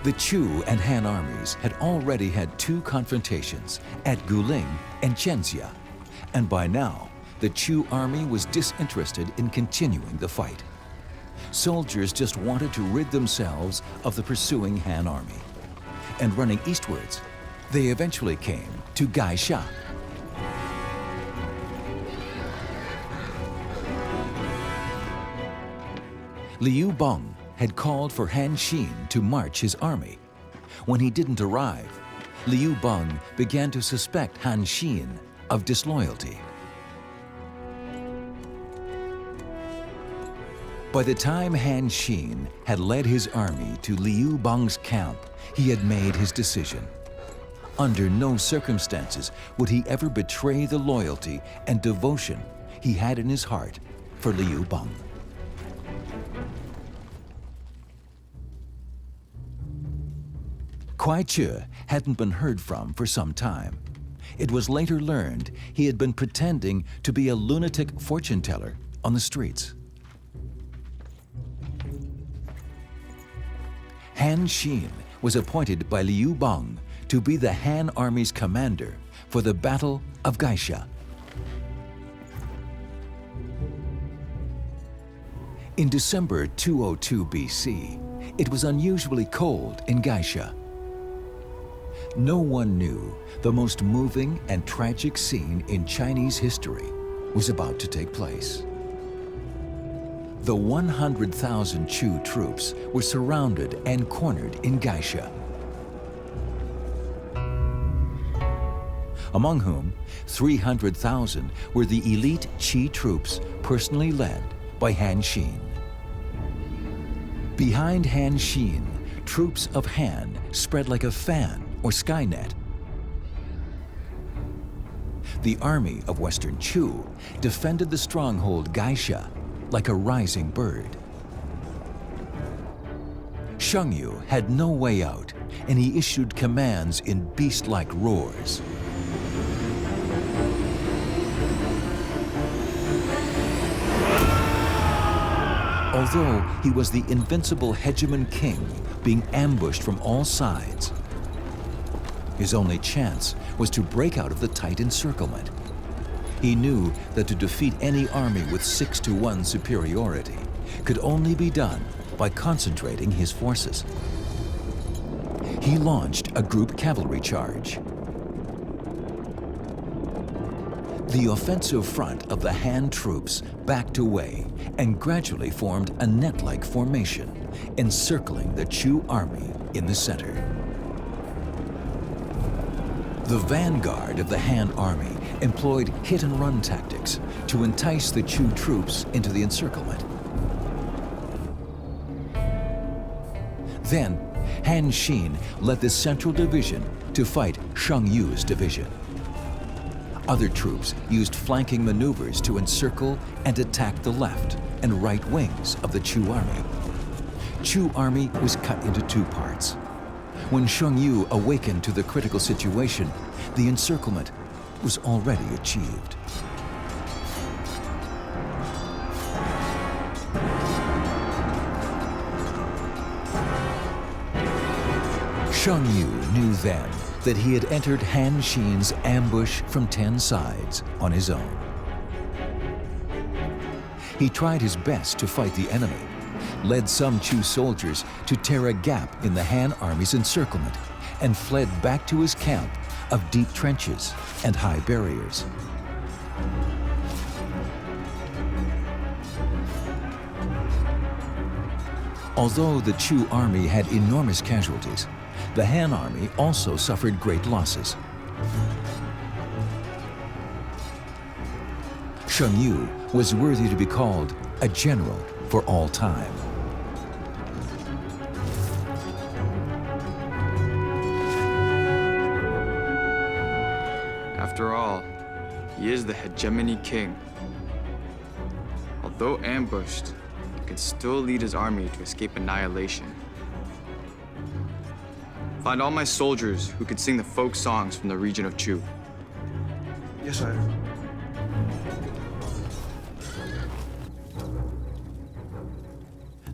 The Chu and Han armies had already had two confrontations at Guling and Gaixia, and by now, the Chu army was disinterested in continuing the fight. Soldiers just wanted to rid themselves of the pursuing Han army. And running eastwards, they eventually came to Gaixia. Liu Bang had called for Han Xin to march his army. When he didn't arrive, Liu Bang began to suspect Han Xin of disloyalty. By the time Han Xin had led his army to Liu Bang's camp, he had made his decision. Under no circumstances would he ever betray the loyalty and devotion he had in his heart for Liu Bang. Kuai Che hadn't been heard from for some time. It was later learned he had been pretending to be a lunatic fortune teller on the streets. Han Xin was appointed by Liu Bang to be the Han army's commander for the Battle of Gaixia. In December 202 BC, it was unusually cold in Gaixia. No one knew the most moving and tragic scene in Chinese history was about to take place. The 100,000 Chu troops were surrounded and cornered in Gaixia, among whom 300,000 were the elite Qi troops personally led by Han Xin. Behind Han Xin, troops of Han spread like a fan or skynet. The army of Western Chu defended the stronghold Gaixia like a rising bird. Xiang Yu had no way out, and he issued commands in beast-like roars. Although he was the invincible hegemon king being ambushed from all sides, his only chance was to break out of the tight encirclement. He knew that to defeat any army with 6-to-1 superiority could only be done by concentrating his forces. He launched a group cavalry charge. The offensive front of the Han troops backed away and gradually formed a net-like formation, encircling the Chu army in the center. The vanguard of the Han army employed hit-and-run tactics to entice the Chu troops into the encirclement. Then, Han Xin led the central division to fight Xiang Yu's division. Other troops used flanking maneuvers to encircle and attack the left and right wings of the Chu army. Chu army was cut into two parts. When Xiang Yu awakened to the critical situation, the encirclement was already achieved. Xiang Yu knew then that he had entered Han Xin's ambush from 10 sides on his own. He tried his best to fight the enemy, led some Chu soldiers to tear a gap in the Han army's encirclement, and fled back to his camp of deep trenches and high barriers. Although the Chu army had enormous casualties, the Han army also suffered great losses. Xiang Yu was worthy to be called a general for all time. After all, he is the hegemony king. Although ambushed, he could still lead his army to escape annihilation. Find all my soldiers who could sing the folk songs from the region of Chu. Yes, sir.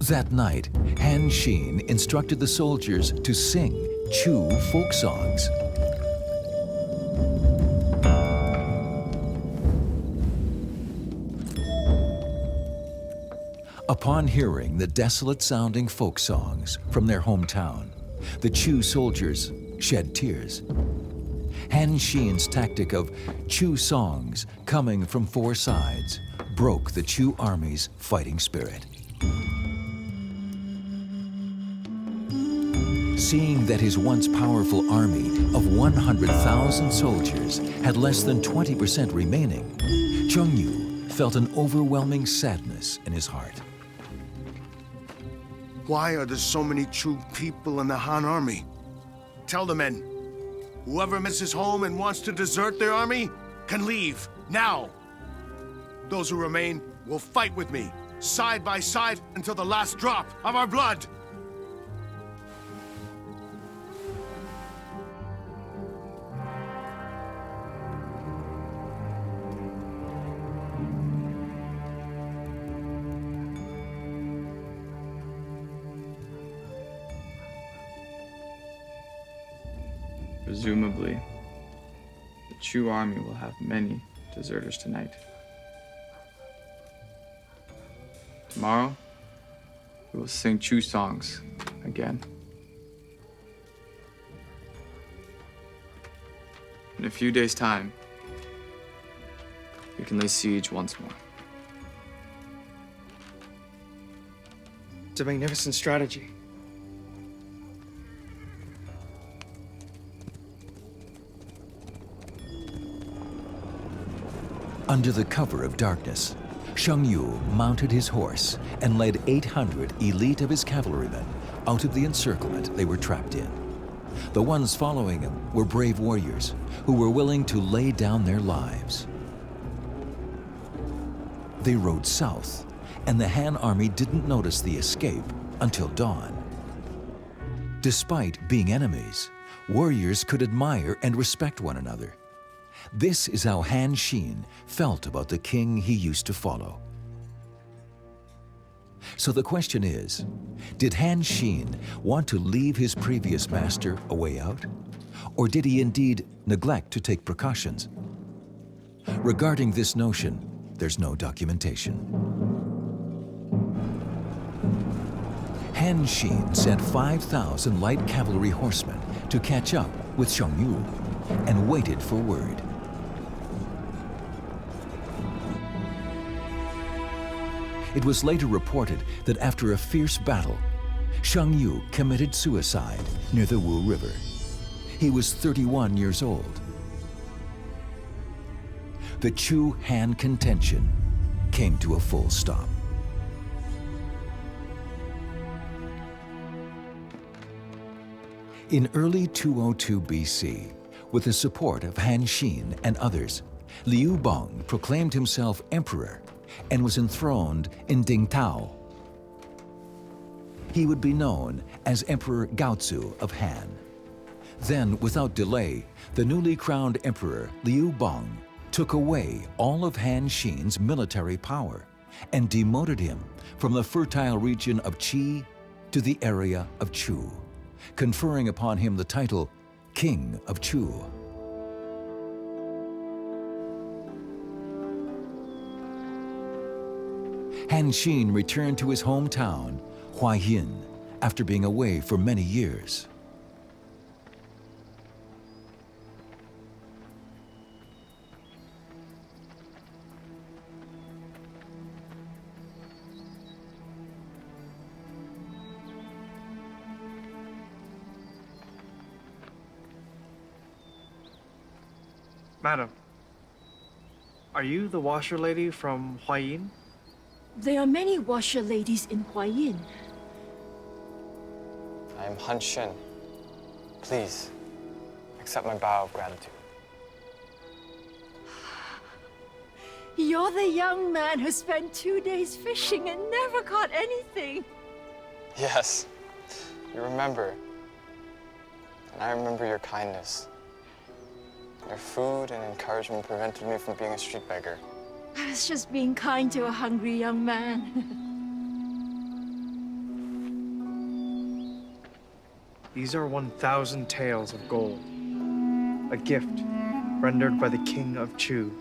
That night, Han Xin instructed the soldiers to sing Chu folk songs. Upon hearing the desolate-sounding folk songs from their hometown, the Chu soldiers shed tears. Han Xin's tactic of Chu songs coming from four sides broke the Chu army's fighting spirit. Seeing that his once powerful army of 100,000 soldiers had less than 20% remaining, Xiang Yu felt an overwhelming sadness in his heart. Why are there so many Chu people in the Han army? Tell the men, whoever misses home and wants to desert their army can leave, now. Those who remain will fight with me, side by side, until the last drop of our blood. Presumably, the Chu army will have many deserters tonight. Tomorrow, we will sing Chu songs again. In a few days' time, we can lay siege once more. It's a magnificent strategy. Under the cover of darkness, Xiang Yu mounted his horse and led 800 elite of his cavalrymen out of the encirclement they were trapped in. The ones following him were brave warriors who were willing to lay down their lives. They rode south, and the Han army didn't notice the escape until dawn. Despite being enemies, warriors could admire and respect one another. This is how Han Xin felt about the king he used to follow. So the question is, did Han Xin want to leave his previous master a way out? Or did he indeed neglect to take precautions? Regarding this notion, there's no documentation. Han Xin sent 5,000 light cavalry horsemen to catch up with Xiang Yu and waited for word. It was later reported that after a fierce battle, Xiang Yu committed suicide near the Wu River. He was 31 years old. The Chu-Han contention came to a full stop. In early 202 BC, with the support of Han Xin and others, Liu Bang proclaimed himself emperor and was enthroned in Dingtao. He would be known as Emperor Gaixia of Han. Then, without delay, the newly crowned emperor Liu Bang took away all of Han Xin's military power and demoted him from the fertile region of Qi to the area of Chu, conferring upon him the title King of Chu. Han Xin returned to his hometown, Huaiyin, after being away for many years. Madam, are you the washer lady from Huaiyin? There are many washer ladies in Huaiyin. I am Han Xin. Please, accept my bow of gratitude. You're the young man who spent 2 days fishing and never caught anything. Yes, you remember. And I remember your kindness. Your food and encouragement prevented me from being a street beggar. I was just being kind to a hungry young man. These are 1,000 taels of gold. A gift rendered by the King of Chu.